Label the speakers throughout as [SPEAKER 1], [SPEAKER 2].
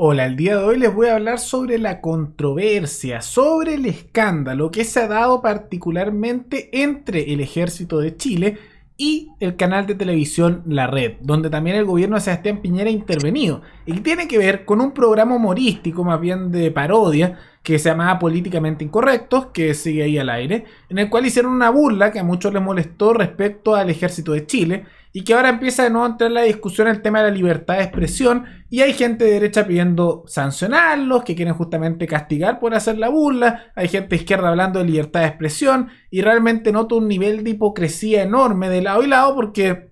[SPEAKER 1] Hola, el día de hoy les voy a hablar sobre la controversia, sobre el escándalo que se ha dado particularmente entre el Ejército de Chile y el canal de televisión La Red, donde también el gobierno de Sebastián Piñera ha intervenido, y que tiene que ver con un programa humorístico, más bien de parodia, que se llamaba Políticamente Incorrectos, que sigue ahí al aire, en el cual hicieron una burla que a muchos les molestó respecto al Ejército de Chile, y que ahora empieza de nuevo a entrar en la discusión el tema de la libertad de expresión, y hay gente de derecha pidiendo sancionarlos, que quieren justamente castigar por hacer la burla, hay gente de izquierda hablando de libertad de expresión, y realmente noto un nivel de hipocresía enorme de lado y lado, porque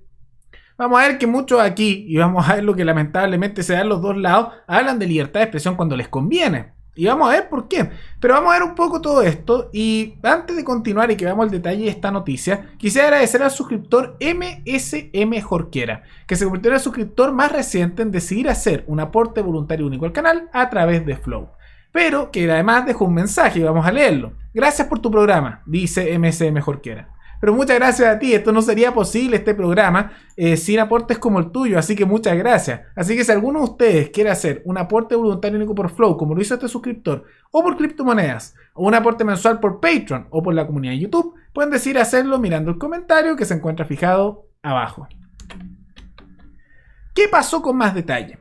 [SPEAKER 1] vamos a ver que muchos aquí, y vamos a ver lo que lamentablemente se da en los dos lados, hablan de libertad de expresión cuando les conviene. Y vamos a ver por qué. Pero vamos a ver un poco todo esto. Y antes de continuar y que veamos el detalle de esta noticia, quisiera agradecer al suscriptor MSM Jorquera, que se convirtió en el suscriptor más reciente en decidir hacer un aporte voluntario único al canal a través de Flow. Pero que además dejó un mensaje y vamos a leerlo. Gracias por tu programa, dice MSM Jorquera. Pero muchas gracias a ti, esto no sería posible, este programa, sin aportes como el tuyo, así que muchas gracias. Así que si alguno de ustedes quiere hacer un aporte voluntario único por Flow, como lo hizo este suscriptor, o por criptomonedas, o un aporte mensual por Patreon, o por la comunidad de YouTube, pueden decidir hacerlo mirando el comentario que se encuentra fijado abajo. ¿Qué pasó con más detalle?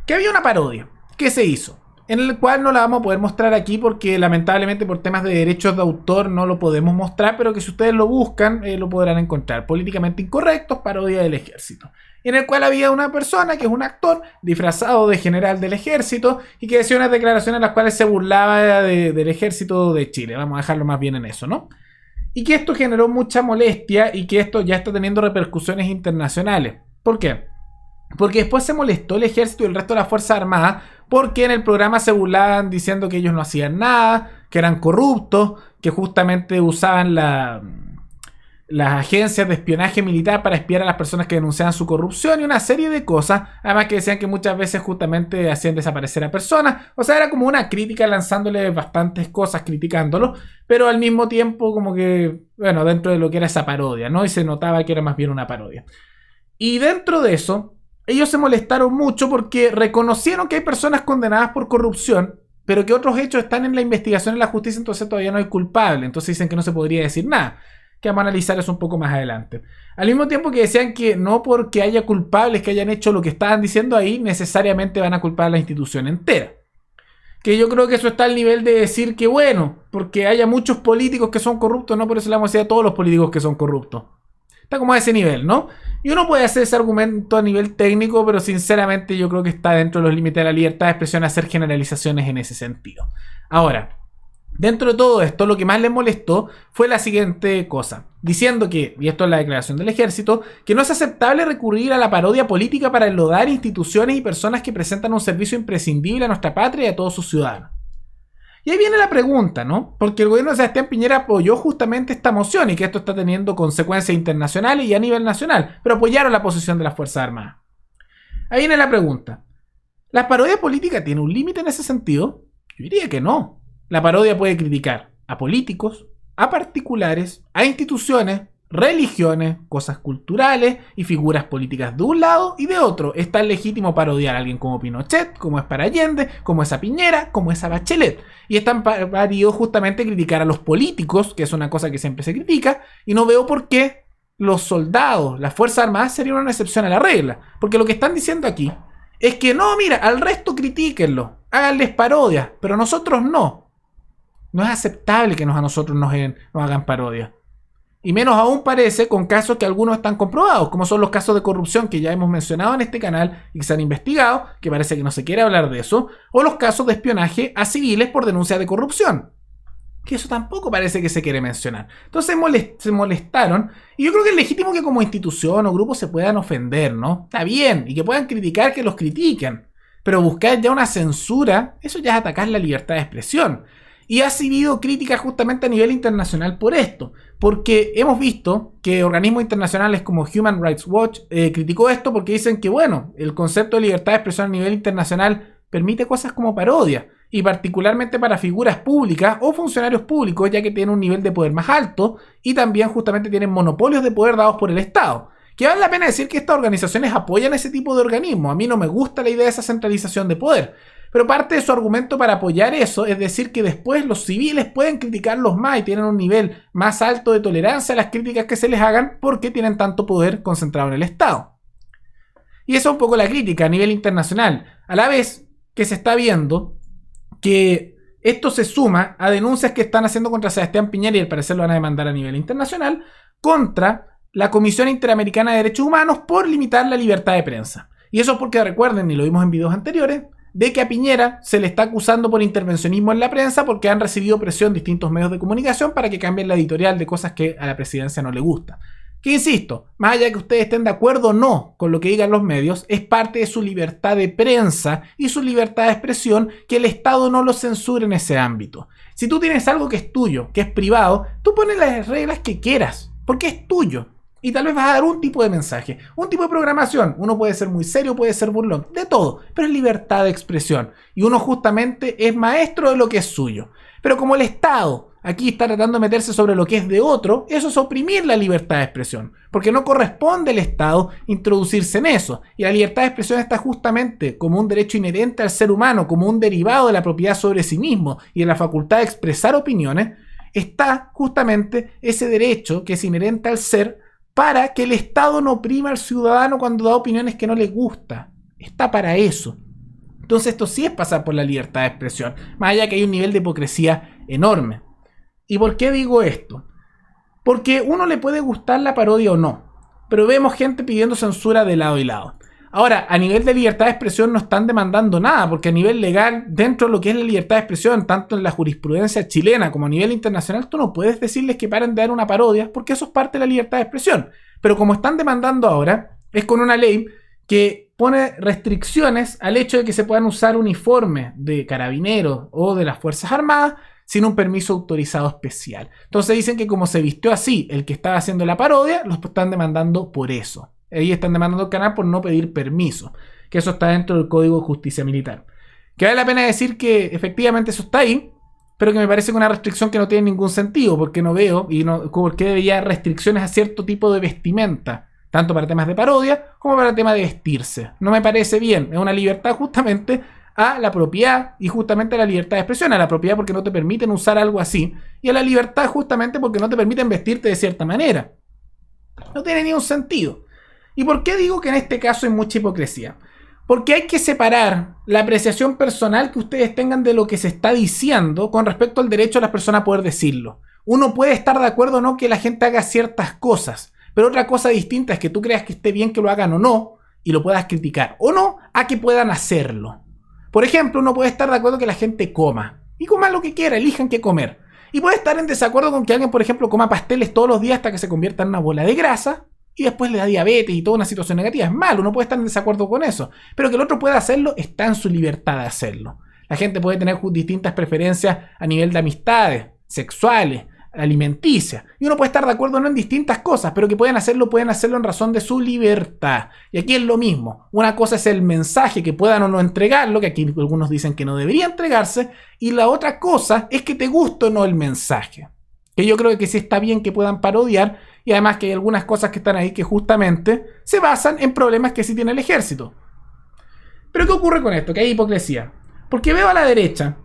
[SPEAKER 1] Que había una parodia que se hizo, en el cual no la vamos a poder mostrar aquí porque lamentablemente por temas de derechos de autor no lo podemos mostrar, pero que si ustedes lo buscan lo podrán encontrar. Políticamente Incorrectos, parodia del ejército. En el cual había una persona que es un actor disfrazado de general del ejército y que decía unas declaraciones en las cuales se burlaba del ejército de Chile. Vamos a dejarlo más bien en eso, ¿no? Y que esto generó mucha molestia y que esto ya está teniendo repercusiones internacionales. ¿Por qué? Porque después se molestó el ejército y el resto de las fuerzas armadas porque en el programa se burlaban diciendo que ellos no hacían nada, que eran corruptos, que justamente usaban las agencias de espionaje militar para espiar a las personas que denunciaban su corrupción y una serie de cosas. Además que decían que muchas veces justamente hacían desaparecer a personas. O sea, era como una crítica lanzándole bastantes cosas, criticándolo, pero al mismo tiempo como que, bueno, dentro de lo que era esa parodia, ¿no? Y se notaba que era más bien una parodia. Y dentro de eso, ellos se molestaron mucho porque reconocieron que hay personas condenadas por corrupción, pero que otros hechos están en la investigación en la justicia, entonces todavía no hay culpable. Entonces dicen que no se podría decir nada, que vamos a analizar eso un poco más adelante. Al mismo tiempo que decían que no porque haya culpables que hayan hecho lo que estaban diciendo ahí, necesariamente van a culpar a la institución entera. Que yo creo que eso está al nivel de decir que bueno, porque haya muchos políticos que son corruptos, no por eso le vamos a decir a todos los políticos que son corruptos. Está como a ese nivel, ¿no? Y uno puede hacer ese argumento a nivel técnico, pero sinceramente yo creo que está dentro de los límites de la libertad de expresión hacer generalizaciones en ese sentido. Ahora, dentro de todo esto, lo que más les molestó fue la siguiente cosa. Diciendo que, y esto es la declaración del ejército, que no es aceptable recurrir a la parodia política para enlodar instituciones y personas que presentan un servicio imprescindible a nuestra patria y a todos sus ciudadanos. Y ahí viene la pregunta, ¿no? Porque el gobierno de Sebastián Piñera apoyó justamente esta moción y que esto está teniendo consecuencias internacionales y a nivel nacional, pero apoyaron la posición de las Fuerzas Armadas. Ahí viene la pregunta. ¿La parodia política tiene un límite en ese sentido? Yo diría que no. La parodia puede criticar a políticos, a particulares, a instituciones, religiones, cosas culturales y figuras políticas de un lado y de otro. Es tan legítimo parodiar a alguien como Pinochet, como es para Allende, como es a Piñera, como es a Bachelet. Y es tan válido justamente criticar a los políticos, que es una cosa que siempre se critica, y no veo por qué los soldados, las Fuerzas Armadas serían una excepción a la regla. Porque lo que están diciendo aquí es que no, mira, al resto critíquenlo, háganles parodias, pero nosotros no. No es aceptable que a nosotros nos hagan parodias. Y menos aún parece con casos que algunos están comprobados, como son los casos de corrupción que ya hemos mencionado en este canal y que se han investigado, que parece que no se quiere hablar de eso, o los casos de espionaje a civiles por denuncia de corrupción, que eso tampoco parece que se quiere mencionar. Entonces se molestaron, y yo creo que es legítimo que como institución o grupo se puedan ofender, ¿no? Está bien, y que puedan criticar que los critiquen, pero buscar ya una censura, eso ya es atacar la libertad de expresión. Y ha recibido críticas justamente a nivel internacional por esto, porque hemos visto que organismos internacionales como Human Rights Watch criticó esto porque dicen que, bueno, el concepto de libertad de expresión a nivel internacional permite cosas como parodia, y particularmente para figuras públicas o funcionarios públicos, ya que tienen un nivel de poder más alto y también justamente tienen monopolios de poder dados por el Estado. Que vale la pena decir que estas organizaciones apoyan ese tipo de organismos. A mí no me gusta la idea de esa centralización de poder. Pero parte de su argumento para apoyar eso es decir que después los civiles pueden criticarlos más y tienen un nivel más alto de tolerancia a las críticas que se les hagan porque tienen tanto poder concentrado en el Estado. Y eso es un poco la crítica a nivel internacional. A la vez que se está viendo que esto se suma a denuncias que están haciendo contra Sebastián Piñera, y al parecer lo van a demandar a nivel internacional, contra la Comisión Interamericana de Derechos Humanos por limitar la libertad de prensa. Y eso es porque recuerden, y lo vimos en videos anteriores, de que a Piñera se le está acusando por intervencionismo en la prensa porque han recibido presión distintos medios de comunicación para que cambien la editorial de cosas que a la presidencia no le gustan. Que insisto, más allá de que ustedes estén de acuerdo o no con lo que digan los medios, es parte de su libertad de prensa y su libertad de expresión que el Estado no lo censure en ese ámbito. Si tú tienes algo que es tuyo, que es privado, tú pones las reglas que quieras, porque es tuyo. Y tal vez vas a dar un tipo de mensaje, un tipo de programación. Uno puede ser muy serio, puede ser burlón, de todo, pero es libertad de expresión. Y uno justamente es maestro de lo que es suyo. Pero como el Estado aquí está tratando de meterse sobre lo que es de otro, eso es oprimir la libertad de expresión. Porque no corresponde al Estado introducirse en eso. Y la libertad de expresión está justamente como un derecho inherente al ser humano, como un derivado de la propiedad sobre sí mismo y de la facultad de expresar opiniones. Está justamente ese derecho que es inherente al ser, para que el Estado no oprima al ciudadano cuando da opiniones que no le gusta. Está para eso. Entonces esto sí es pasar por la libertad de expresión, más allá que hay un nivel de hipocresía enorme. ¿Y por qué digo esto? Porque uno le puede gustar la parodia o no, pero vemos gente pidiendo censura de lado y lado. Ahora, a nivel de libertad de expresión no están demandando nada, porque a nivel legal, dentro de lo que es la libertad de expresión, tanto en la jurisprudencia chilena como a nivel internacional, tú no puedes decirles que paren de dar una parodia, porque eso es parte de la libertad de expresión. Pero como están demandando ahora, es con una ley que pone restricciones al hecho de que se puedan usar uniformes de carabineros o de las Fuerzas Armadas sin un permiso autorizado especial. Entonces dicen que como se vistió así el que estaba haciendo la parodia, los están demandando por eso. Ahí están demandando al canal por no pedir permiso, que eso está dentro del Código de Justicia Militar. Que vale la pena decir que efectivamente eso está ahí, pero que me parece una restricción que no tiene ningún sentido, porque no veo y no, porque debería restricciones a cierto tipo de vestimenta, tanto para temas de parodia como para temas de vestirse. No me parece bien, es una libertad justamente a la propiedad y justamente a la libertad de expresión, a la propiedad porque no te permiten usar algo así, y a la libertad justamente porque no te permiten vestirte de cierta manera. No tiene ningún sentido. ¿Y por qué digo que en este caso hay mucha hipocresía? Porque hay que separar la apreciación personal que ustedes tengan de lo que se está diciendo con respecto al derecho de las personas a poder decirlo. Uno puede estar de acuerdo o no que la gente haga ciertas cosas, pero otra cosa distinta es que tú creas que esté bien que lo hagan o no, y lo puedas criticar o no, a que puedan hacerlo. Por ejemplo, uno puede estar de acuerdo que la gente coma, y coma lo que quiera, elijan qué comer. Y puede estar en desacuerdo con que alguien, por ejemplo, coma pasteles todos los días hasta que se convierta en una bola de grasa, y después le da diabetes y toda una situación negativa. Es malo, uno puede estar en desacuerdo con eso. Pero que el otro pueda hacerlo, está en su libertad de hacerlo. La gente puede tener distintas preferencias a nivel de amistades, sexuales, alimenticias. Y uno puede estar de acuerdo no en distintas cosas, pero que pueden hacerlo en razón de su libertad. Y aquí es lo mismo. Una cosa es el mensaje que puedan o no entregarlo, que aquí algunos dicen que no debería entregarse. Y la otra cosa es que te guste o no el mensaje. Que yo creo que sí está bien que puedan parodiar. Y además que hay algunas cosas que están ahí que justamente se basan en problemas que sí tiene el ejército. Pero ¿qué ocurre con esto? Que hay hipocresía. Porque veo a la derecha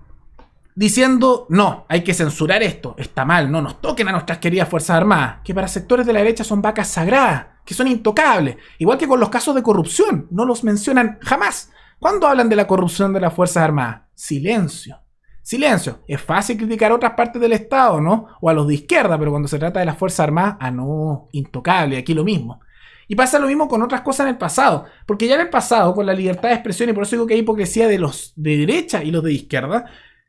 [SPEAKER 1] diciendo, no, hay que censurar esto, está mal, no nos toquen a nuestras queridas Fuerzas Armadas, que para sectores de la derecha son vacas sagradas, que son intocables. Igual que con los casos de corrupción, no los mencionan jamás. ¿Cuándo hablan de la corrupción de las Fuerzas Armadas? Silencio. Silencio. Es fácil criticar a otras partes del Estado, ¿no? O a los de izquierda, pero cuando se trata de las Fuerzas Armadas, no, intocable, aquí lo mismo. Y pasa lo mismo con otras cosas en el pasado, porque ya en el pasado, con la libertad de expresión, y por eso digo que hay hipocresía de los de derecha y los de izquierda,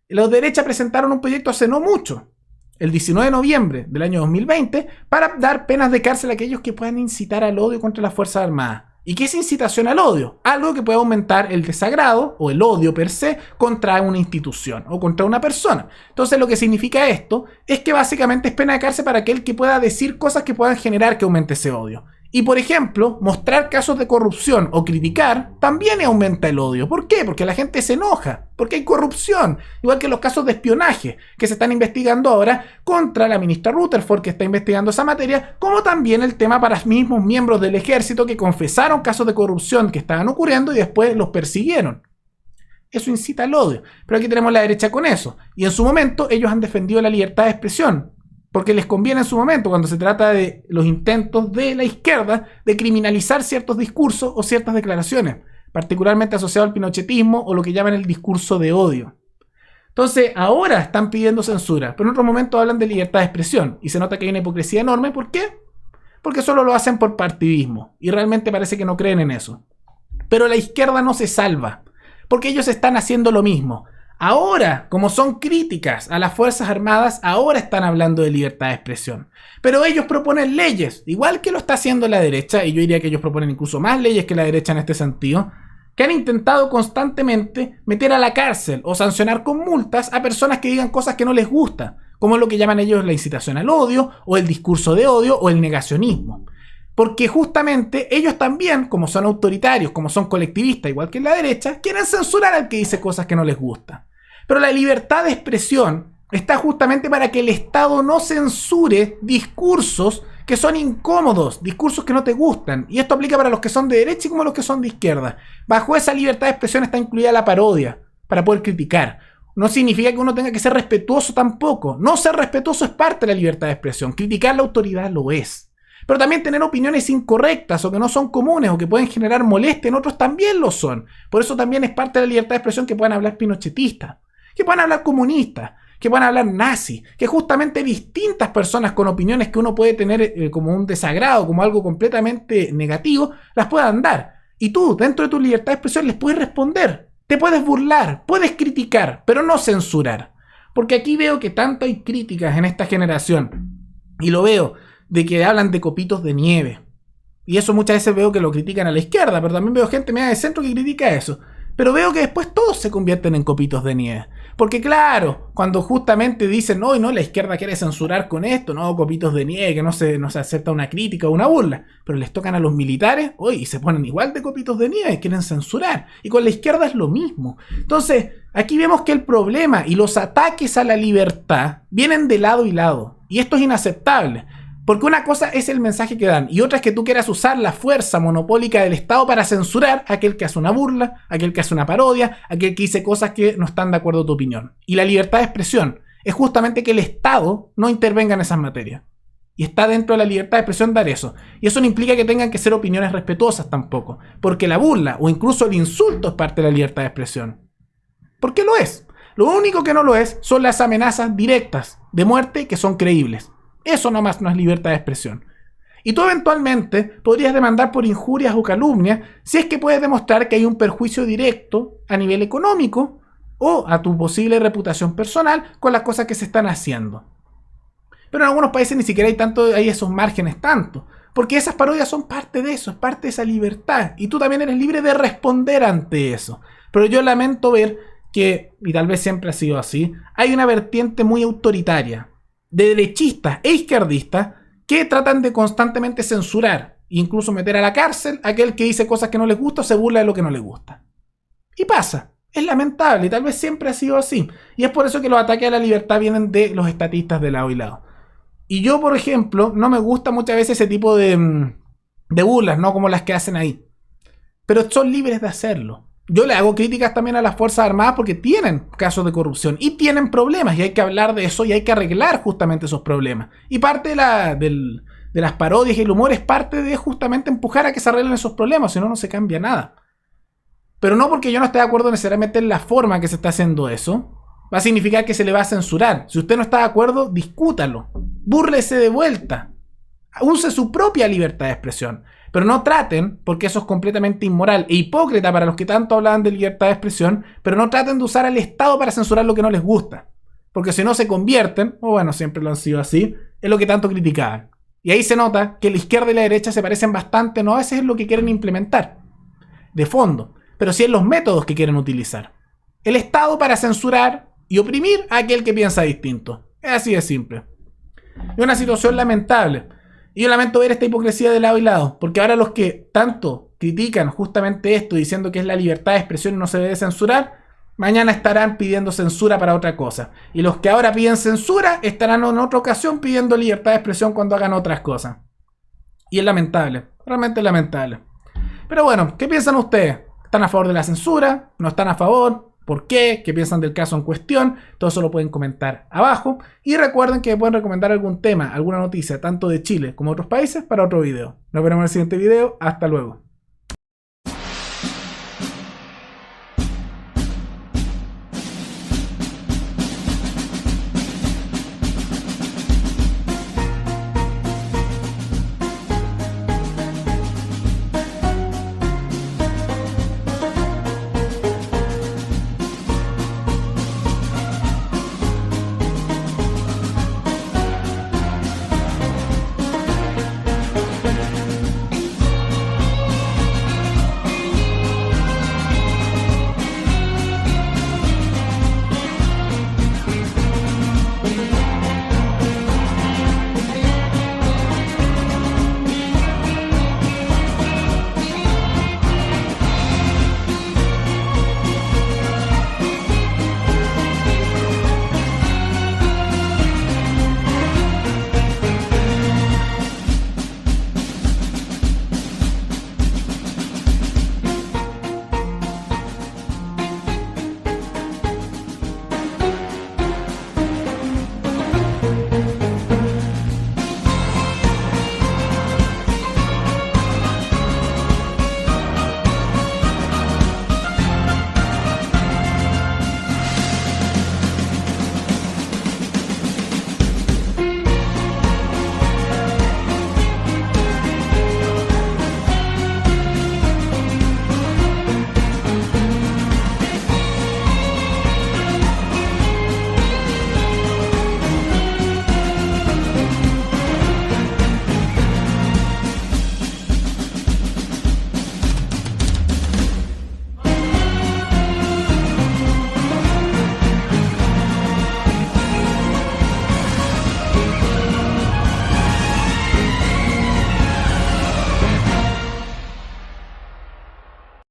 [SPEAKER 1] los de derecha presentaron un proyecto hace no mucho, el 19 de noviembre del año 2020, para dar penas de cárcel a aquellos que puedan incitar al odio contra las Fuerzas Armadas. ¿Y qué es incitación al odio? Algo que puede aumentar el desagrado o el odio per se contra una institución o contra una persona. Entonces lo que significa esto es que básicamente es pena de cárcel para aquel que pueda decir cosas que puedan generar que aumente ese odio. Y por ejemplo, mostrar casos de corrupción o criticar también aumenta el odio. ¿Por qué? Porque la gente se enoja, porque hay corrupción. Igual que los casos de espionaje que se están investigando ahora contra la ministra Rutherford, que está investigando esa materia, como también el tema para mismos miembros del ejército que confesaron casos de corrupción que estaban ocurriendo y después los persiguieron. Eso incita al odio. Pero aquí tenemos la derecha con eso. Y en su momento ellos han defendido la libertad de expresión. Porque les conviene en su momento, cuando se trata de los intentos de la izquierda de criminalizar ciertos discursos o ciertas declaraciones, particularmente asociados al pinochetismo o lo que llaman el discurso de odio. Entonces, ahora están pidiendo censura, pero en otro momento hablan de libertad de expresión. Y se nota que hay una hipocresía enorme. ¿Por qué? Porque solo lo hacen por partidismo. Y realmente parece que no creen en eso. Pero la izquierda no se salva, porque ellos están haciendo lo mismo. Ahora, como son críticas a las Fuerzas Armadas, ahora están hablando de libertad de expresión. Pero ellos proponen leyes, igual que lo está haciendo la derecha, y yo diría que ellos proponen incluso más leyes que la derecha en este sentido, que han intentado constantemente meter a la cárcel o sancionar con multas a personas que digan cosas que no les gustan, como lo que llaman ellos la incitación al odio, o el discurso de odio, o el negacionismo. Porque justamente ellos también, como son autoritarios, como son colectivistas, igual que en la derecha, quieren censurar al que dice cosas que no les gustan. Pero la libertad de expresión está justamente para que el Estado no censure discursos que son incómodos, discursos que no te gustan. Y esto aplica para los que son de derecha y como los que son de izquierda. Bajo esa libertad de expresión está incluida la parodia, para poder criticar. No significa que uno tenga que ser respetuoso tampoco. No ser respetuoso es parte de la libertad de expresión. Criticar la autoridad lo es. Pero también tener opiniones incorrectas o que no son comunes o que pueden generar molestia en otros también lo son. Por eso también es parte de la libertad de expresión que puedan hablar pinochetistas, que puedan hablar comunistas, que puedan hablar nazis, que justamente distintas personas con opiniones que uno puede tener como un desagrado, como algo completamente negativo, las puedan dar. Y tú, dentro de tu libertad de expresión, les puedes responder. Te puedes burlar, puedes criticar, pero no censurar. Porque aquí veo que tanto hay críticas en esta generación. Y lo veo de que hablan de copitos de nieve. Y eso muchas veces veo que lo critican a la izquierda, pero también veo gente media de centro que critica eso. Pero veo que después todos se convierten en copitos de nieve. Porque claro, cuando justamente dicen, no, la izquierda quiere censurar con esto, no, copitos de nieve, que no se acepta una crítica o una burla. Pero les tocan a los militares, y se ponen igual de copitos de nieve, quieren censurar. Y con la izquierda es lo mismo. Entonces, aquí vemos que el problema y los ataques a la libertad vienen de lado y lado. Y esto es inaceptable. Porque una cosa es el mensaje que dan y otra es que tú quieras usar la fuerza monopólica del Estado para censurar a aquel que hace una burla, a aquel que hace una parodia, a aquel que dice cosas que no están de acuerdo a tu opinión. Y la libertad de expresión es justamente que el Estado no intervenga en esas materias. Y está dentro de la libertad de expresión dar eso. Y eso no implica que tengan que ser opiniones respetuosas tampoco. Porque la burla o incluso el insulto es parte de la libertad de expresión. ¿Por qué lo es? Lo único que no lo es son las amenazas directas de muerte que son creíbles. Eso nomás no es libertad de expresión. Y tú eventualmente podrías demandar por injurias o calumnias si es que puedes demostrar que hay un perjuicio directo a nivel económico o a tu posible reputación personal con las cosas que se están haciendo. Pero en algunos países ni siquiera hay esos márgenes tanto. Porque esas parodias son parte de eso, es parte de esa libertad. Y tú también eres libre de responder ante eso. Pero yo lamento ver que, y tal vez siempre ha sido así, hay una vertiente muy autoritaria de derechistas e izquierdistas que tratan de constantemente censurar, incluso meter a la cárcel a aquel que dice cosas que no les gusta o se burla de lo que no les gusta. Y pasa, es lamentable y tal vez siempre ha sido así. Y es por eso que los ataques a la libertad vienen de los estatistas de lado y lado. Y yo, por ejemplo, no me gusta muchas veces ese tipo de burlas, ¿no? Como las que hacen ahí. Pero son libres de hacerlo. Yo le hago críticas también a las Fuerzas Armadas porque tienen casos de corrupción y tienen problemas y hay que hablar de eso y hay que arreglar justamente esos problemas. Y parte de las parodias y el humor es parte de justamente empujar a que se arreglen esos problemas, si no, no se cambia nada. Pero no porque yo no esté de acuerdo necesariamente en la forma en que se está haciendo eso, va a significar que se le va a censurar. Si usted no está de acuerdo, discútalo. Búrlese de vuelta. Use su propia libertad de expresión. Pero no traten, porque eso es completamente inmoral e hipócrita para los que tanto hablan de libertad de expresión, pero no traten de usar al Estado para censurar lo que no les gusta. Porque si no se convierten, o bueno, siempre lo han sido así, es lo que tanto criticaban. Y ahí se nota que la izquierda y la derecha se parecen bastante, no a veces es lo que quieren implementar, de fondo, pero sí en los métodos que quieren utilizar. El Estado para censurar y oprimir a aquel que piensa distinto. Es así de simple. Es una situación lamentable. Y yo lamento ver esta hipocresía de lado y lado, porque ahora los que tanto critican justamente esto, diciendo que es la libertad de expresión y no se debe censurar, mañana estarán pidiendo censura para otra cosa. Y los que ahora piden censura estarán en otra ocasión pidiendo libertad de expresión cuando hagan otras cosas. Y es lamentable, realmente lamentable. Pero bueno, ¿qué piensan ustedes? ¿Están a favor de la censura? ¿No están a favor? por qué, qué piensan del caso en cuestión. Todo eso lo pueden comentar abajo. Y recuerden que pueden recomendar algún tema, alguna noticia, tanto de Chile como de otros países, para otro video. Nos veremos en el siguiente video. Hasta luego.